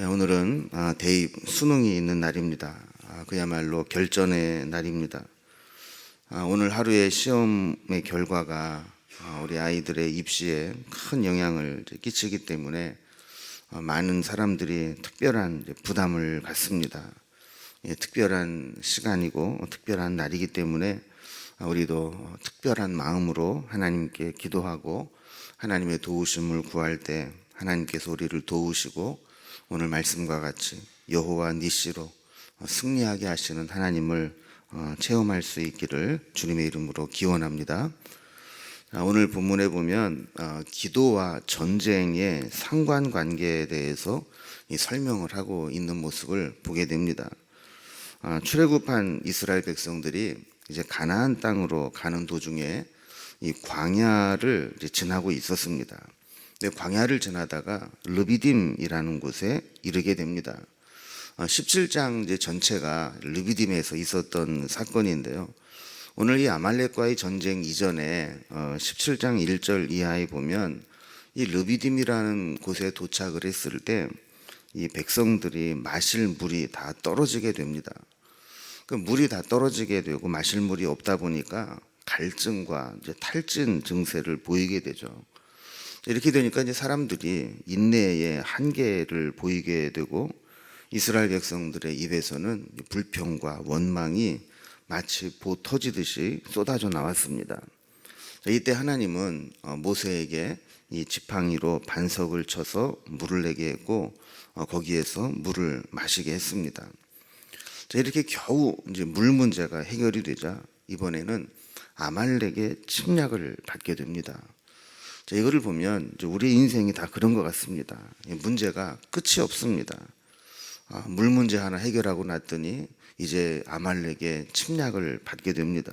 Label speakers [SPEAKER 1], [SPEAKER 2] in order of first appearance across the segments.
[SPEAKER 1] 오늘은 대입 수능이 있는 날입니다. 그야말로 결전의 날입니다. 오늘 하루의 시험의 결과가 우리 아이들의 입시에 큰 영향을 끼치기 때문에 많은 사람들이 특별한 부담을 갖습니다. 특별한 시간이고 특별한 날이기 때문에 우리도 특별한 마음으로 하나님께 기도하고 하나님의 도우심을 구할 때 하나님께서 우리를 도우시고 오늘 말씀과 같이 여호와 니시로 승리하게 하시는 하나님을 체험할 수 있기를 주님의 이름으로 기원합니다. 오늘 본문에 보면 기도와 전쟁의 상관관계에 대해서 설명을 하고 있는 모습을 보게 됩니다. 출애굽한 이스라엘 백성들이 이제 가나안 땅으로 가는 도중에 이 광야를 이제 지나고 있었습니다. 근데 광야를 지나다가 르비딤이라는 곳에 이르게 됩니다. 17장 이제 전체가 르비딤에서 있었던 사건인데요. 오늘 이 아말렉과의 전쟁 이전에 17장 1절 이하에 보면 이 르비딤이라는 곳에 도착을 했을 때 이 백성들이 마실 물이 다 떨어지게 됩니다. 그 물이 다 떨어지게 되고 마실 물이 없다 보니까 갈증과 이제 탈진 증세를 보이게 되죠. 이렇게 되니까 이제 사람들이 인내의 한계를 보이게 되고 이스라엘 백성들의 입에서는 불평과 원망이 마치 보 터지듯이 쏟아져 나왔습니다. 이때 하나님은 모세에게 이 지팡이로 반석을 쳐서 물을 내게 했고 거기에서 물을 마시게 했습니다. 이렇게 겨우 이제 물 문제가 해결이 되자 이번에는 아말렉의 침략을 받게 됩니다. 이거를 보면 우리 인생이 다 그런 것 같습니다. 문제가 끝이 없습니다. 물 문제 하나 해결하고 났더니 이제 아말렉의 침략을 받게 됩니다.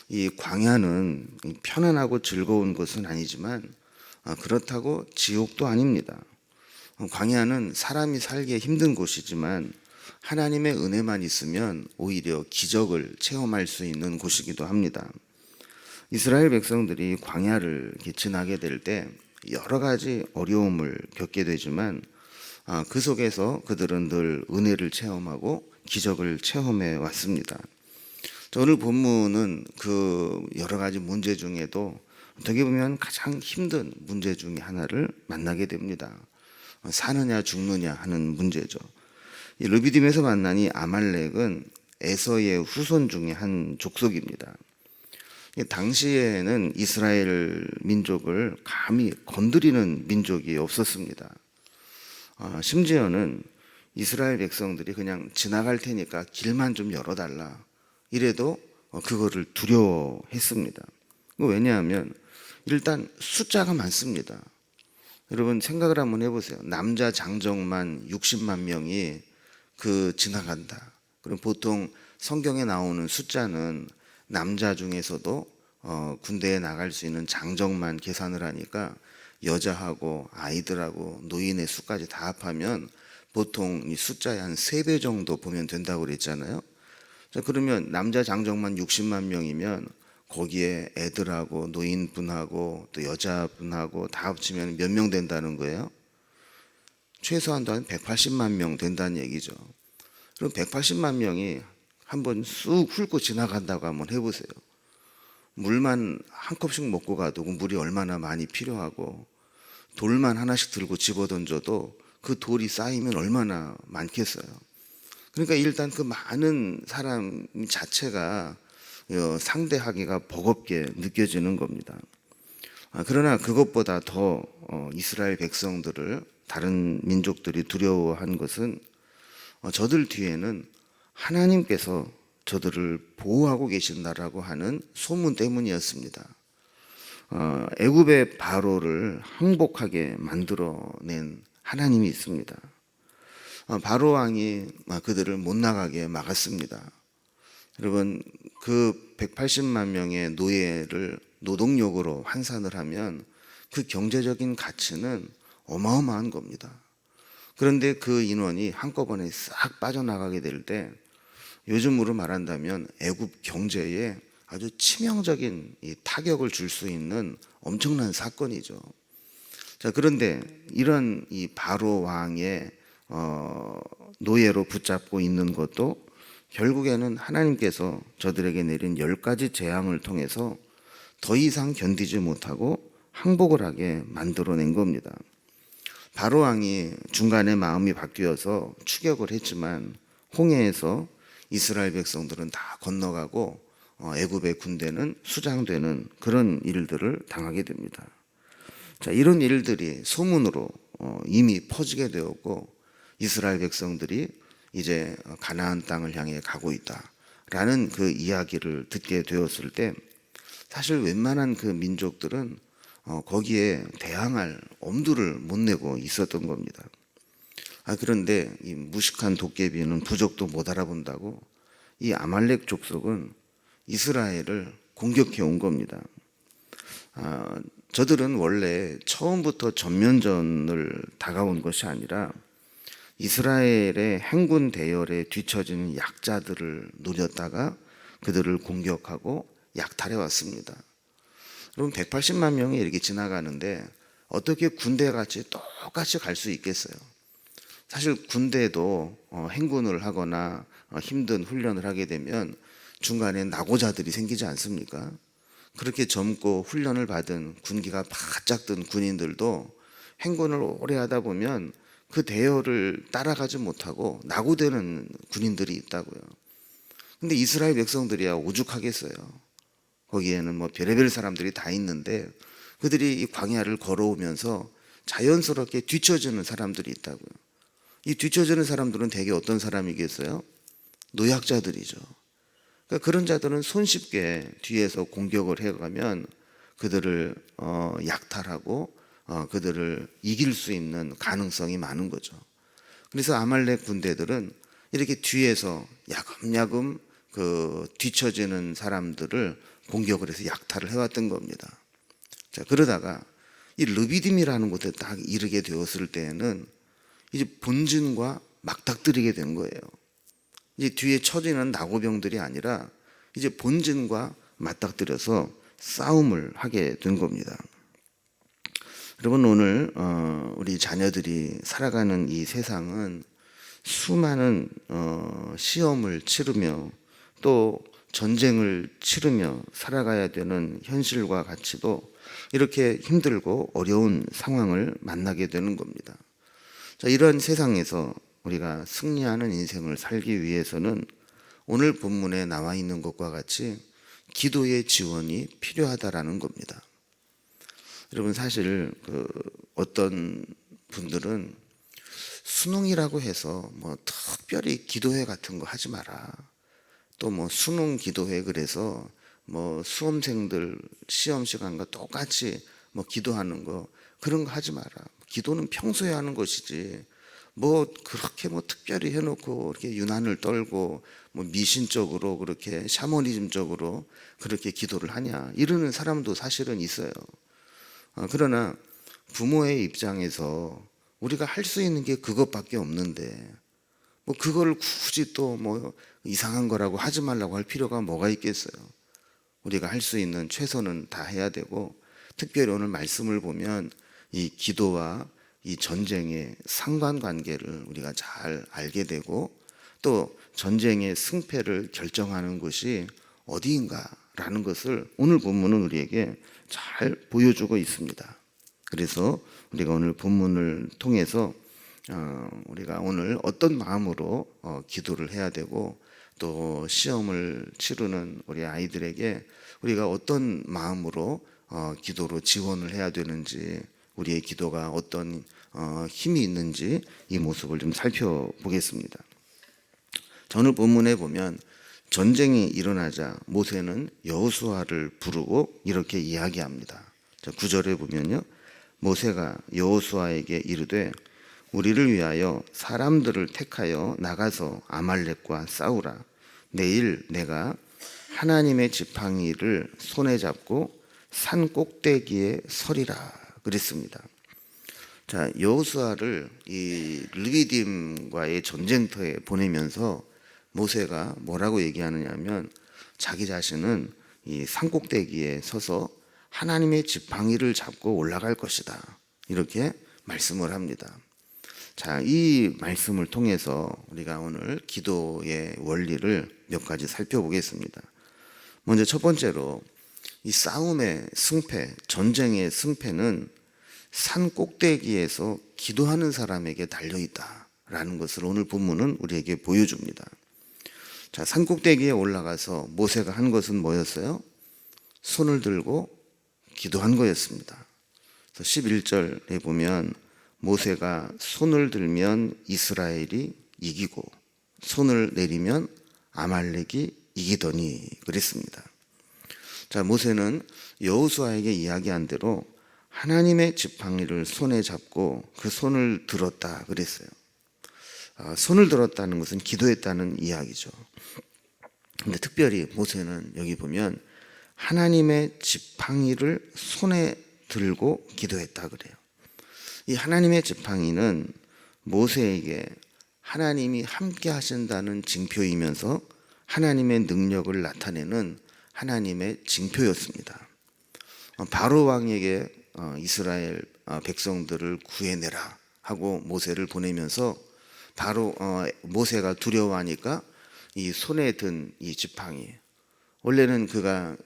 [SPEAKER 1] 이 광야는 편안하고 즐거운 곳은 아니지만 그렇다고 지옥도 아닙니다. 광야는 사람이 살기 힘든 곳이지만 하나님의 은혜만 있으면 오히려 기적을 체험할 수 있는 곳이기도 합니다. 이스라엘 백성들이 광야를 지나게 될 때 여러 가지 어려움을 겪게 되지만 그 속에서 그들은 늘 은혜를 체험하고 기적을 체험해 왔습니다. 오늘 본문은 그 여러 가지 문제 중에도 어떻게 보면 가장 힘든 문제 중에 하나를 만나게 됩니다. 사느냐 죽느냐 하는 문제죠. 이 르비딤에서 만난 이 아말렉은 에서의 후손 중에 한 족속입니다. 당시에는 이스라엘 민족을 감히 건드리는 민족이 없었습니다. 심지어는 이스라엘 백성들이 그냥 지나갈 테니까 길만 좀 열어달라 이래도 그거를 두려워했습니다. 왜냐하면 일단 숫자가 많습니다. 여러분 생각을 한번 해보세요. 남자 장정만 60만 명이 지나간다. 그럼 보통 성경에 나오는 숫자는 남자 중에서도 군대에 나갈 수 있는 장정만 계산을 하니까 여자하고 아이들하고 노인의 수까지 다 합하면 보통 이 숫자의 한 3배 정도 보면 된다고 그랬잖아요. 자, 그러면 남자 장정만 60만 명이면 거기에 애들하고 노인분하고 또 여자분하고 다 합치면 몇 명 된다는 거예요? 최소한도 한 180만 명 된다는 얘기죠. 그럼 180만 명이 한번 쑥 훑고 지나간다고 한번 해보세요. 물만 한 컵씩 먹고 가도 그 물이 얼마나 많이 필요하고 돌만 하나씩 들고 집어던져도 그 돌이 쌓이면 얼마나 많겠어요. 그러니까 일단 그 많은 사람 자체가 상대하기가 버겁게 느껴지는 겁니다. 그러나 그것보다 더 이스라엘 백성들을 다른 민족들이 두려워한 것은 저들 뒤에는 하나님께서 저들을 보호하고 계신다라고 하는 소문 때문이었습니다. 애굽의 바로를 항복하게 만들어낸 하나님이 있습니다. 바로 왕이 그들을 못 나가게 막았습니다. 여러분 그 180만 명의 노예를 노동력으로 환산을 하면 그 경제적인 가치는 어마어마한 겁니다. 그런데 그 인원이 한꺼번에 싹 빠져나가게 될 때 요즘으로 말한다면 애굽 경제에 아주 치명적인 타격을 줄 수 있는 엄청난 사건이죠. 자, 그런데 이런 이 바로 왕의 노예로 붙잡고 있는 것도 결국에는 하나님께서 저들에게 내린 10가지 재앙을 통해서 더 이상 견디지 못하고 항복을 하게 만들어낸 겁니다. 바로 왕이 중간에 마음이 바뀌어서 추격을 했지만 홍해에서 이스라엘 백성들은 다 건너가고 애굽의 군대는 수장되는 그런 일들을 당하게 됩니다. 자, 이런 일들이 소문으로 이미 퍼지게 되었고 이스라엘 백성들이 이제 가나안 땅을 향해 가고 있다라는 그 이야기를 듣게 되었을 때 사실 웬만한 그 민족들은 거기에 대항할 엄두를 못 내고 있었던 겁니다. 그런데 이 무식한 도깨비는 부족도 못 알아본다고 이 아말렉 족속은 이스라엘을 공격해 온 겁니다. 저들은 원래 처음부터 전면전을 다가온 것이 아니라 이스라엘의 행군 대열에 뒤처지는 약자들을 노렸다가 그들을 공격하고 약탈해 왔습니다. 여러분 180만 명이 이렇게 지나가는데 어떻게 군대같이 똑같이 갈 수 있겠어요? 사실 군대도 행군을 하거나 힘든 훈련을 하게 되면 중간에 낙오자들이 생기지 않습니까? 그렇게 젊고 훈련을 받은 군기가 바짝 든 군인들도 행군을 오래 하다 보면 그 대열을 따라가지 못하고 낙오되는 군인들이 있다고요. 근데 이스라엘 백성들이야 오죽하겠어요. 거기에는 뭐 별의별 사람들이 다 있는데 그들이 이 광야를 걸어오면서 자연스럽게 뒤처지는 사람들이 있다고요. 이 뒤처지는 사람들은 대개 어떤 사람이겠어요? 노약자들이죠. 그러니까 그런 자들은 손쉽게 뒤에서 공격을 해가면 그들을 약탈하고 그들을 이길 수 있는 가능성이 많은 거죠. 그래서 아말렉 군대들은 이렇게 뒤에서 야금야금 그 뒤처지는 사람들을 공격을 해서 약탈을 해왔던 겁니다. 자, 그러다가 이 르비딤이라는 곳에 딱 이르게 되었을 때에는 이제 본진과 맞닥뜨리게 된 거예요. 이제 뒤에 처지는 나고병들이 아니라 이제 본진과 맞닥뜨려서 싸움을 하게 된 겁니다. 여러분 오늘 우리 자녀들이 살아가는 이 세상은 수많은 시험을 치르며 또 전쟁을 치르며 살아가야 되는 현실과 가치도 이렇게 힘들고 어려운 상황을 만나게 되는 겁니다. 자, 이런 세상에서 우리가 승리하는 인생을 살기 위해서는 오늘 본문에 나와 있는 것과 같이 기도의 지원이 필요하다라는 겁니다. 여러분 사실 어떤 분들은 수능이라고 해서 뭐 특별히 기도회 같은 거 하지 마라. 또 뭐 수능 기도회 그래서 뭐 수험생들 시험 시간과 똑같이 뭐 기도하는 거 그런 거 하지 마라. 기도는 평소에 하는 것이지 뭐 그렇게 뭐 특별히 해놓고 이렇게 유난을 떨고 뭐 미신적으로 그렇게 샤머니즘적으로 그렇게 기도를 하냐 이러는 사람도 사실은 있어요. 그러나 부모의 입장에서 우리가 할 수 있는 게 그것밖에 없는데 뭐 그걸 굳이 또 뭐 이상한 거라고 하지 말라고 할 필요가 뭐가 있겠어요. 우리가 할 수 있는 최선은 다 해야 되고 특별히 오늘 말씀을 보면 이 기도와 이 전쟁의 상관관계를 우리가 잘 알게 되고 또 전쟁의 승패를 결정하는 것이 어디인가라는 것을 오늘 본문은 우리에게 잘 보여주고 있습니다. 그래서 우리가 오늘 본문을 통해서 우리가 오늘 어떤 마음으로 기도를 해야 되고 또 시험을 치르는 우리 아이들에게 우리가 어떤 마음으로 기도로 지원을 해야 되는지 우리의 기도가 어떤 힘이 있는지 이 모습을 좀 살펴보겠습니다. 오늘 본문에 보면 전쟁이 일어나자 모세는 여호수아를 부르고 이렇게 이야기합니다. 9절에 보면요. 모세가 여호수아에게 이르되 우리를 위하여 사람들을 택하여 나가서 아말렉과 싸우라. 내일 내가 하나님의 지팡이를 손에 잡고 산 꼭대기에 서리라 그랬습니다. 자, 여호수아를 이 르비딤과의 전쟁터에 보내면서 모세가 뭐라고 얘기하느냐면 자기 자신은 이 산 꼭대기에 서서 하나님의 지팡이를 잡고 올라갈 것이다. 이렇게 말씀을 합니다. 자, 이 말씀을 통해서 우리가 오늘 기도의 원리를 몇 가지 살펴보겠습니다. 먼저 첫 번째로 이 싸움의 승패, 전쟁의 승패는 산 꼭대기에서 기도하는 사람에게 달려있다라는 것을 오늘 본문은 우리에게 보여줍니다. 자, 산 꼭대기에 올라가서 모세가 한 것은 뭐였어요? 손을 들고 기도한 거였습니다. 그래서 11절에 보면 모세가 손을 들면 이스라엘이 이기고 손을 내리면 아말렉이 이기더니 그랬습니다. 자, 모세는 여호수아에게 이야기한 대로 하나님의 지팡이를 손에 잡고 그 손을 들었다 그랬어요. 손을 들었다는 것은 기도했다는 이야기죠. 근데 특별히 모세는 여기 보면 하나님의 지팡이를 손에 들고 기도했다 그래요. 이 하나님의 지팡이는 모세에게 하나님이 함께 하신다는 징표이면서 하나님의 능력을 나타내는 하나님의 징표였습니다. 바로 왕에게 이스라엘 백성들을 구해내라 하고 모세를 보내면서 바로 모세가 두려워하니까 이 손에 든 이 지팡이, 원래는 그가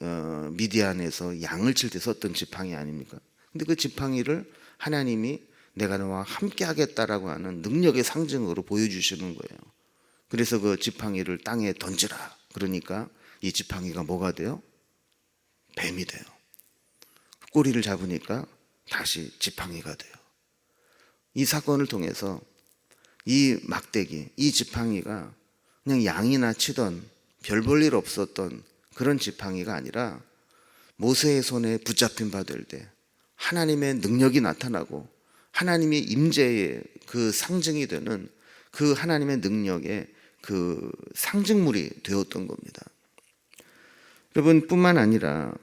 [SPEAKER 1] 미디안에서 양을 칠 때 썼던 지팡이 아닙니까? 근데 그 지팡이를 하나님이 내가 너와 함께 하겠다라고 하는 능력의 상징으로 보여주시는 거예요. 그래서 그 지팡이를 땅에 던지라. 그러니까 이 지팡이가 뭐가 돼요? 뱀이 돼요. 꼬리를 잡으니까 다시 지팡이가 돼요. 이 사건을 통해서 이 막대기, 이 지팡이가 그냥 양이나 치던 별 볼 일 없었던 그런 지팡이가 아니라 모세의 손에 붙잡힌 바 될 때 하나님의 능력이 나타나고 하나님의 임재의 그 상징이 되는 그 하나님의 능력의 그 상징물이 되었던 겁니다. 여러분, 뿐만 아니라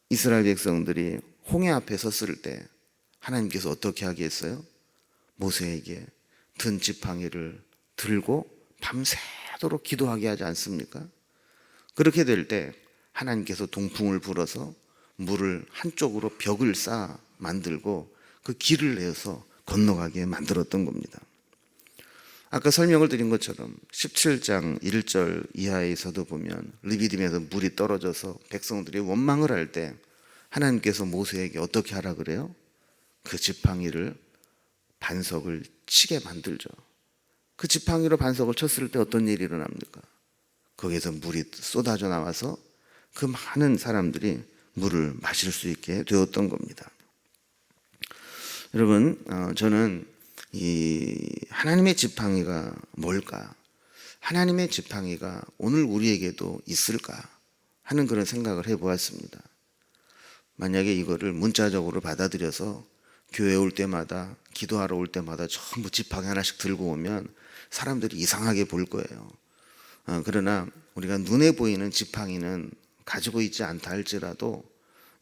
[SPEAKER 1] 이스라엘 백성들이 홍해 앞에 섰을 때 하나님께서 어떻게 하게 했어요? 모세에게 든 지팡이를 들고 밤새도록 기도하게 하지 않습니까? 그렇게 될 때 하나님께서 동풍을 불어서 물을 한쪽으로 벽을 쌓아 만들고 그 길을 내어서 건너가게 만들었던 겁니다. 아까 설명을 드린 것처럼 17장 1절 이하에서도 보면 르비딤에서 물이 떨어져서 백성들이 원망을 할 때 하나님께서 모세에게 어떻게 하라 그래요? 그 지팡이를 반석을 치게 만들죠. 그 지팡이로 반석을 쳤을 때 어떤 일이 일어납니까? 거기에서 물이 쏟아져 나와서 그 많은 사람들이 물을 마실 수 있게 되었던 겁니다. 여러분, 저는 이 하나님의 지팡이가 뭘까? 하나님의 지팡이가 오늘 우리에게도 있을까? 하는 그런 생각을 해보았습니다. 만약에 이거를 문자적으로 받아들여서 교회 올 때마다, 기도하러 올 때마다 전부 지팡이 하나씩 들고 오면 사람들이 이상하게 볼 거예요. 그러나 우리가 눈에 보이는 지팡이는 가지고 있지 않다 할지라도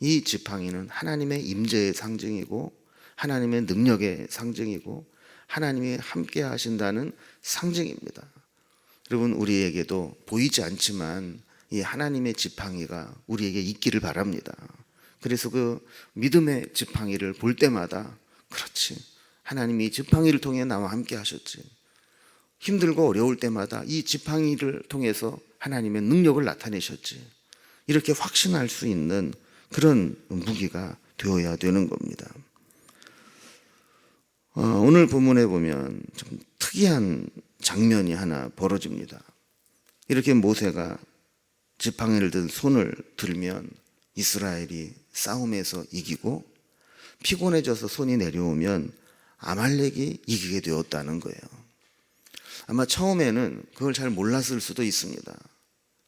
[SPEAKER 1] 이 지팡이는 하나님의 임재의 상징이고 하나님의 능력의 상징이고 하나님이 함께 하신다는 상징입니다. 여러분, 우리에게도 보이지 않지만 이 하나님의 지팡이가 우리에게 있기를 바랍니다. 그래서 그 믿음의 지팡이를 볼 때마다 그렇지, 하나님이 이 지팡이를 통해 나와 함께 하셨지. 힘들고 어려울 때마다 이 지팡이를 통해서 하나님의 능력을 나타내셨지. 이렇게 확신할 수 있는 그런 무기가 되어야 되는 겁니다. 오늘 본문에 보면 좀 특이한 장면이 하나 벌어집니다. 이렇게 모세가 지팡이를 든 손을 들면 이스라엘이 싸움에서 이기고 피곤해져서 손이 내려오면 아말렉이 이기게 되었다는 거예요. 아마 처음에는 그걸 잘 몰랐을 수도 있습니다.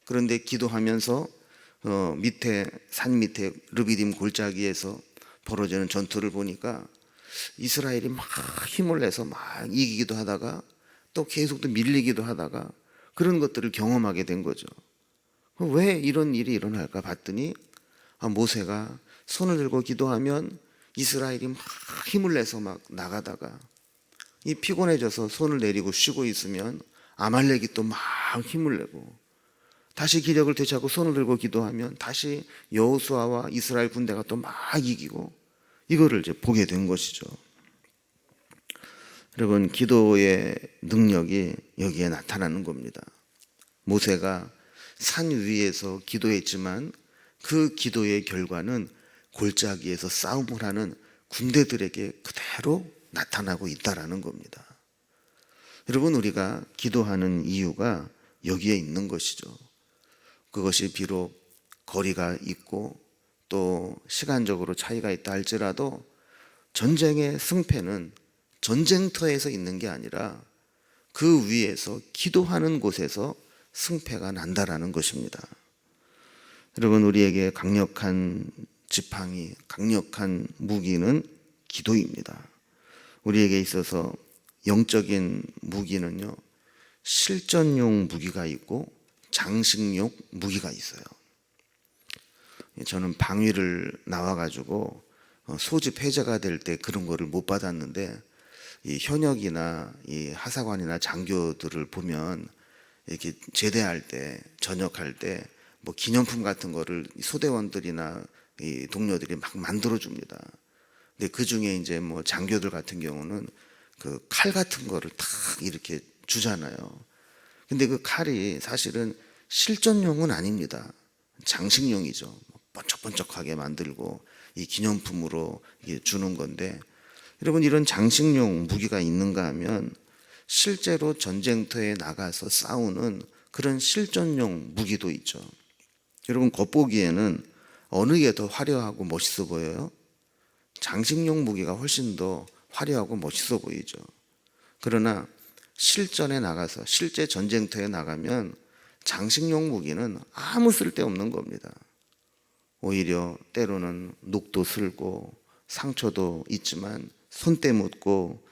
[SPEAKER 1] 그런데 기도하면서 산 밑에 르비딤 골짜기에서 벌어지는 전투를 보니까 이스라엘이 막 힘을 내서 막 이기기도 하다가 또 계속 또 밀리기도 하다가 그런 것들을 경험하게 된 거죠. 왜 이런 일이 일어날까 봤더니 모세가 손을 들고 기도하면 이스라엘이 막 힘을 내서 막 나가다가 이 피곤해져서 손을 내리고 쉬고 있으면 아말렉이 또 막 힘을 내고 다시 기력을 되찾고 손을 들고 기도하면 다시 여호수아와 이스라엘 군대가 또 막 이기고 이거를 이제 보게 된 것이죠. 여러분, 기도의 능력이 여기에 나타나는 겁니다. 모세가 산 위에서 기도했지만 그 기도의 결과는 골짜기에서 싸움을 하는 군대들에게 그대로 나타나고 있다라는 겁니다. 여러분, 우리가 기도하는 이유가 여기에 있는 것이죠. 그것이 비록 거리가 있고 또 시간적으로 차이가 있다 할지라도 전쟁의 승패는 전쟁터에서 있는 게 아니라 그 위에서 기도하는 곳에서 승패가 난다라는 것입니다. 여러분, 우리에게 강력한 지팡이, 강력한 무기는 기도입니다. 우리에게 있어서 영적인 무기는요, 실전용 무기가 있고 장식용 무기가 있어요. 저는 방위를 나와가지고 소집 해제가 될 때 그런 거를 못 받았는데, 이 현역이나 이 하사관이나 장교들을 보면 이렇게 제대할 때, 전역할 때 뭐 기념품 같은 거를 소대원들이나 이 동료들이 막 만들어 줍니다. 근데 그 중에 이제 뭐 장교들 같은 경우는 그 칼 같은 거를 탁 이렇게 주잖아요. 근데 그 칼이 사실은 실전용은 아닙니다. 장식용이죠. 번쩍번쩍하게 만들고 이 기념품으로 주는 건데, 여러분, 이런 장식용 무기가 있는가 하면 실제로 전쟁터에 나가서 싸우는 그런 실전용 무기도 있죠. 여러분, 겉보기에는 어느 게 더 화려하고 멋있어 보여요? 장식용 무기가 훨씬 더 화려하고 멋있어 보이죠. 그러나 실전에 나가서 실제 전쟁터에 나가면 장식용 무기는 아무 쓸데없는 겁니다. 오히려 때로는 녹도 슬고 상처도 있지만 손때 묻고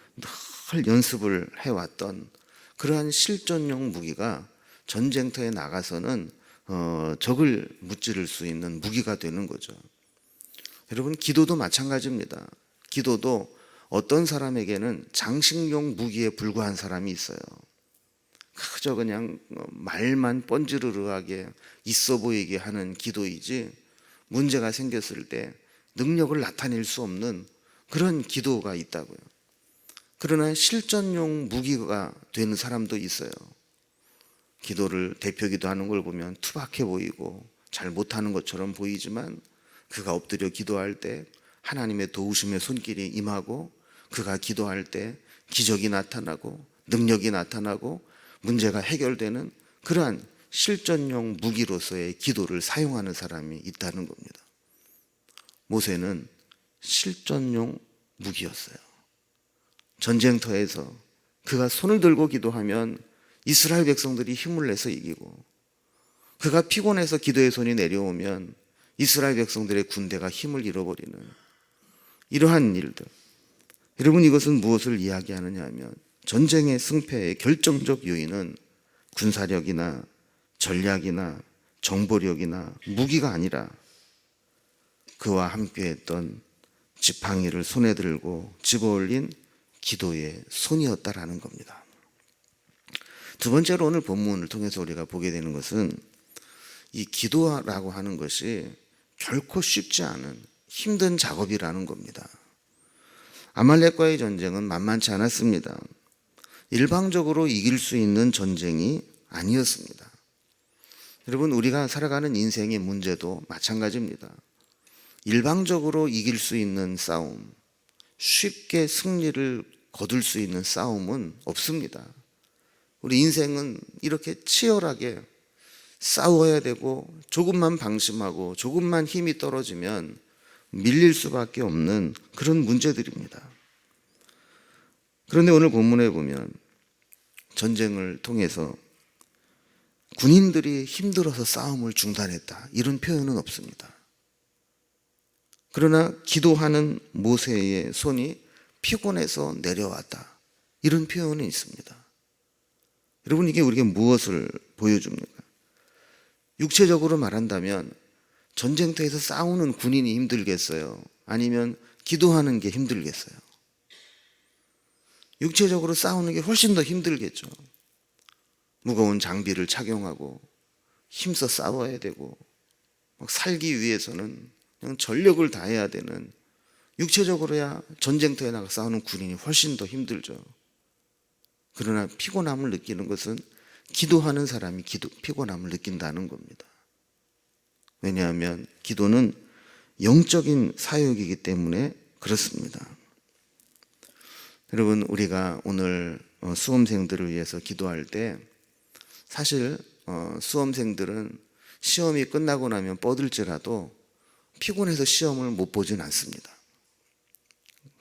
[SPEAKER 1] 늘 연습을 해왔던 그러한 실전용 무기가 전쟁터에 나가서는 적을 무찌를 수 있는 무기가 되는 거죠. 여러분, 기도도 마찬가지입니다. 기도도 어떤 사람에게는 장식용 무기에 불과한 사람이 있어요. 그저 그냥 말만 뻔지르르하게 있어 보이게 하는 기도이지 문제가 생겼을 때 능력을 나타낼 수 없는 그런 기도가 있다고요. 그러나 실전용 무기가 되는 사람도 있어요. 기도를 대표기도 하는 걸 보면 투박해 보이고 잘 못하는 것처럼 보이지만 그가 엎드려 기도할 때 하나님의 도우심의 손길이 임하고 그가 기도할 때 기적이 나타나고 능력이 나타나고 문제가 해결되는 그러한 실전용 무기로서의 기도를 사용하는 사람이 있다는 겁니다. 모세는 실전용 무기였어요. 전쟁터에서 그가 손을 들고 기도하면 이스라엘 백성들이 힘을 내서 이기고, 그가 피곤해서 기도의 손이 내려오면 이스라엘 백성들의 군대가 힘을 잃어버리는 이러한 일들. 여러분, 이것은 무엇을 이야기하느냐 하면 전쟁의 승패의 결정적 요인은 군사력이나 전략이나 정보력이나 무기가 아니라 그와 함께했던 지팡이를 손에 들고 집어올린 기도의 손이었다라는 겁니다. 두 번째로 오늘 본문을 통해서 우리가 보게 되는 것은 이 기도라고 하는 것이 결코 쉽지 않은 힘든 작업이라는 겁니다. 아말렉과의 전쟁은 만만치 않았습니다. 일방적으로 이길 수 있는 전쟁이 아니었습니다. 여러분, 우리가 살아가는 인생의 문제도 마찬가지입니다. 일방적으로 이길 수 있는 싸움, 쉽게 승리를 거둘 수 있는 싸움은 없습니다. 우리 인생은 이렇게 치열하게 싸워야 되고 조금만 방심하고 조금만 힘이 떨어지면 밀릴 수밖에 없는 그런 문제들입니다. 그런데 오늘 본문에 보면 전쟁을 통해서 군인들이 힘들어서 싸움을 중단했다, 이런 표현은 없습니다. 그러나 기도하는 모세의 손이 피곤해서 내려왔다, 이런 표현은 있습니다. 여러분, 이게 우리에게 무엇을 보여줍니까? 육체적으로 말한다면 전쟁터에서 싸우는 군인이 힘들겠어요? 아니면 기도하는 게 힘들겠어요? 육체적으로 싸우는 게 훨씬 더 힘들겠죠. 무거운 장비를 착용하고 힘써 싸워야 되고 막 살기 위해서는 그냥 전력을 다해야 되는, 육체적으로야 전쟁터에 나가 싸우는 군인이 훨씬 더 힘들죠. 그러나 피곤함을 느끼는 것은 기도하는 사람이 피곤함을 느낀다는 겁니다. 왜냐하면 기도는 영적인 사역이기 때문에 그렇습니다. 여러분, 우리가 오늘 수험생들을 위해서 기도할 때 사실 수험생들은 시험이 끝나고 나면 뻗을지라도 피곤해서 시험을 못 보진 않습니다.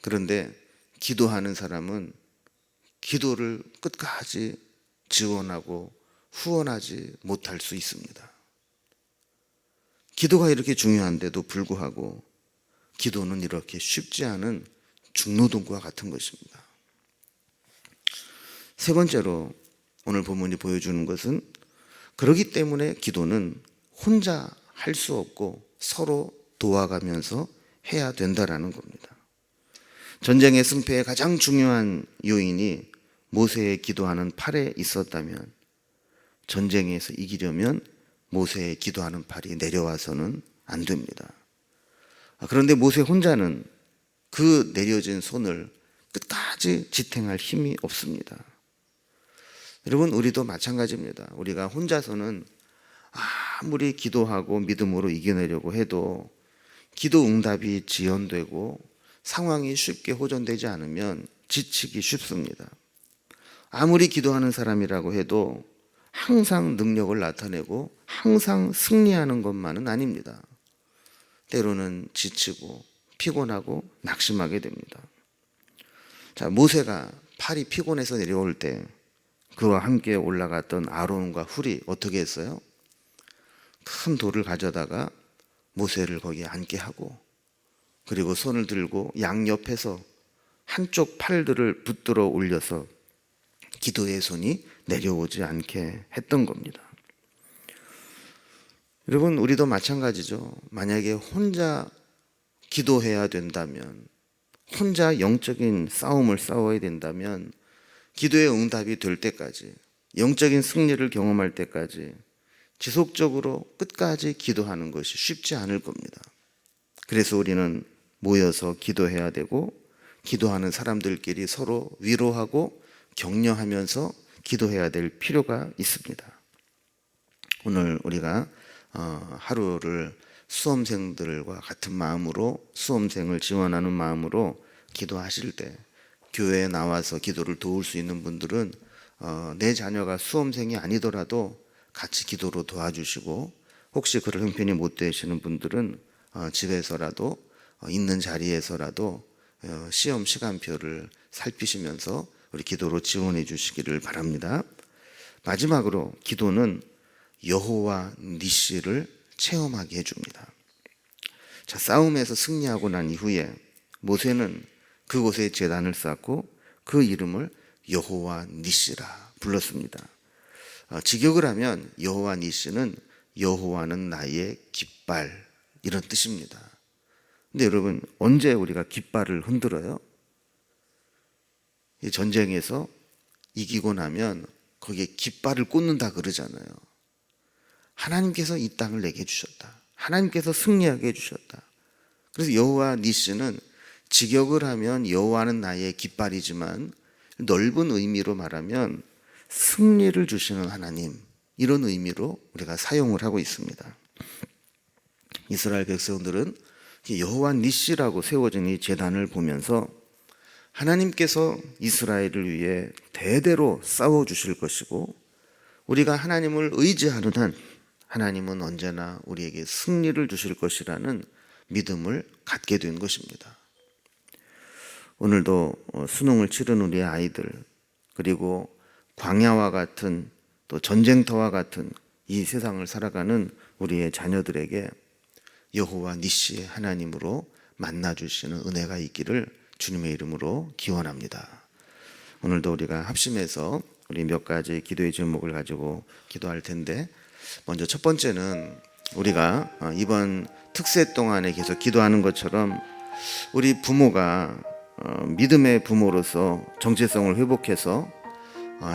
[SPEAKER 1] 그런데 기도하는 사람은 기도를 끝까지 지원하고 후원하지 못할 수 있습니다. 기도가 이렇게 중요한데도 불구하고 기도는 이렇게 쉽지 않은 중노동과 같은 것입니다. 세 번째로 오늘 본문이 보여주는 것은 그렇기 때문에 기도는 혼자 할 수 없고 서로 도와가면서 해야 된다라는 겁니다. 전쟁의 승패의 가장 중요한 요인이 모세의 기도하는 팔에 있었다면 전쟁에서 이기려면 모세의 기도하는 팔이 내려와서는 안 됩니다. 그런데 모세 혼자는 그 내려진 손을 끝까지 지탱할 힘이 없습니다. 여러분, 우리도 마찬가지입니다. 우리가 혼자서는 아무리 기도하고 믿음으로 이겨내려고 해도 기도 응답이 지연되고 상황이 쉽게 호전되지 않으면 지치기 쉽습니다. 아무리 기도하는 사람이라고 해도 항상 능력을 나타내고 항상 승리하는 것만은 아닙니다. 때로는 지치고 피곤하고 낙심하게 됩니다. 자, 모세가 팔이 피곤해서 내려올 때 그와 함께 올라갔던 아론과 훌이 어떻게 했어요? 큰 돌을 가져다가 모세를 거기에 앉게 하고 그리고 손을 들고 양옆에서 한쪽 팔들을 붙들어 올려서 기도의 손이 내려오지 않게 했던 겁니다. 여러분, 우리도 마찬가지죠. 만약에 혼자 기도해야 된다면, 혼자 영적인 싸움을 싸워야 된다면 기도의 응답이 될 때까지, 영적인 승리를 경험할 때까지 지속적으로 끝까지 기도하는 것이 쉽지 않을 겁니다. 그래서 우리는 모여서 기도해야 되고 기도하는 사람들끼리 서로 위로하고 격려하면서 기도해야 될 필요가 있습니다. 오늘 우리가 하루를 수험생들과 같은 마음으로 수험생을 지원하는 마음으로 기도하실 때 교회에 나와서 기도를 도울 수 있는 분들은 내 자녀가 수험생이 아니더라도 같이 기도로 도와주시고 혹시 그럴 형편이 못 되시는 분들은 집에서라도 있는 자리에서라도 시험 시간표를 살피시면서 우리 기도로 지원해 주시기를 바랍니다. 마지막으로 기도는 여호와 니시를 체험하게 해줍니다. 자, 싸움에서 승리하고 난 이후에 모세는 그곳에 제단을 쌓고 그 이름을 여호와 니시라 불렀습니다. 직역을 하면 여호와 니시는 여호와는 나의 깃발 이런 뜻입니다. 근데 여러분, 언제 우리가 깃발을 흔들어요? 이 전쟁에서 이기고 나면 거기에 깃발을 꽂는다 그러잖아요. 하나님께서 이 땅을 내게 주셨다. 하나님께서 승리하게 해주셨다. 그래서 여호와 니시는 직역을 하면 여호와는 나의 깃발이지만 넓은 의미로 말하면 승리를 주시는 하나님, 이런 의미로 우리가 사용을 하고 있습니다. 이스라엘 백성들은 여호와 니시라고 세워진 이 제단을 보면서 하나님께서 이스라엘을 위해 대대로 싸워주실 것이고 우리가 하나님을 의지하는 한 하나님은 언제나 우리에게 승리를 주실 것이라는 믿음을 갖게 된 것입니다. 오늘도 수능을 치른 우리 아이들, 그리고 광야와 같은 또 전쟁터와 같은 이 세상을 살아가는 우리의 자녀들에게 여호와 니시 하나님으로 만나주시는 은혜가 있기를 주님의 이름으로 기원합니다. 오늘도 우리가 합심해서 우리 몇 가지 기도의 제목을 가지고 기도할 텐데, 먼저 첫 번째는 우리가 이번 특세 동안에 계속 기도하는 것처럼 우리 부모가 믿음의 부모로서 정체성을 회복해서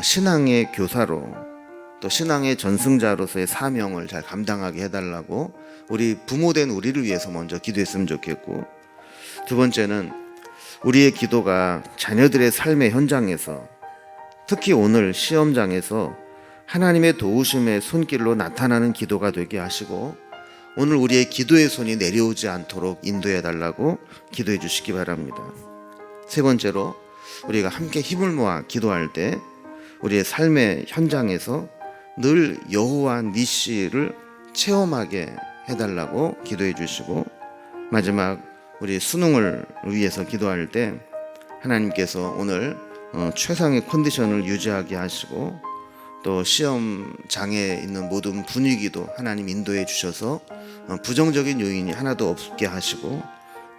[SPEAKER 1] 신앙의 교사로 또 신앙의 전승자로서의 사명을 잘 감당하게 해달라고 우리 부모된 우리를 위해서 먼저 기도했으면 좋겠고, 두 번째는 우리의 기도가 자녀들의 삶의 현장에서 특히 오늘 시험장에서 하나님의 도우심의 손길로 나타나는 기도가 되게 하시고 오늘 우리의 기도의 손이 내려오지 않도록 인도해 달라고 기도해 주시기 바랍니다. 세 번째로 우리가 함께 힘을 모아 기도할 때 우리의 삶의 현장에서 늘 여호와 니시를 체험하게 해달라고 기도해 주시고 마지막 우리 수능을 위해서 기도할 때 하나님께서 오늘 최상의 컨디션을 유지하게 하시고 또 시험장에 있는 모든 분위기도 하나님 인도해 주셔서 부정적인 요인이 하나도 없게 하시고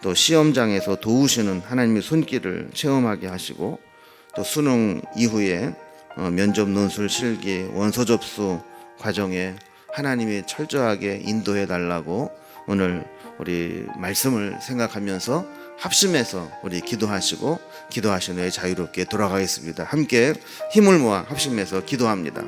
[SPEAKER 1] 또 시험장에서 도우시는 하나님의 손길을 체험하게 하시고 또 수능 이후에 면접 논술 실기 원서 접수 과정에 하나님이 철저하게 인도해 달라고 오늘 우리 말씀을 생각하면서 합심해서 우리 기도하시고 기도하신 후에 자유롭게 돌아가겠습니다. 함께 힘을 모아 합심해서 기도합니다.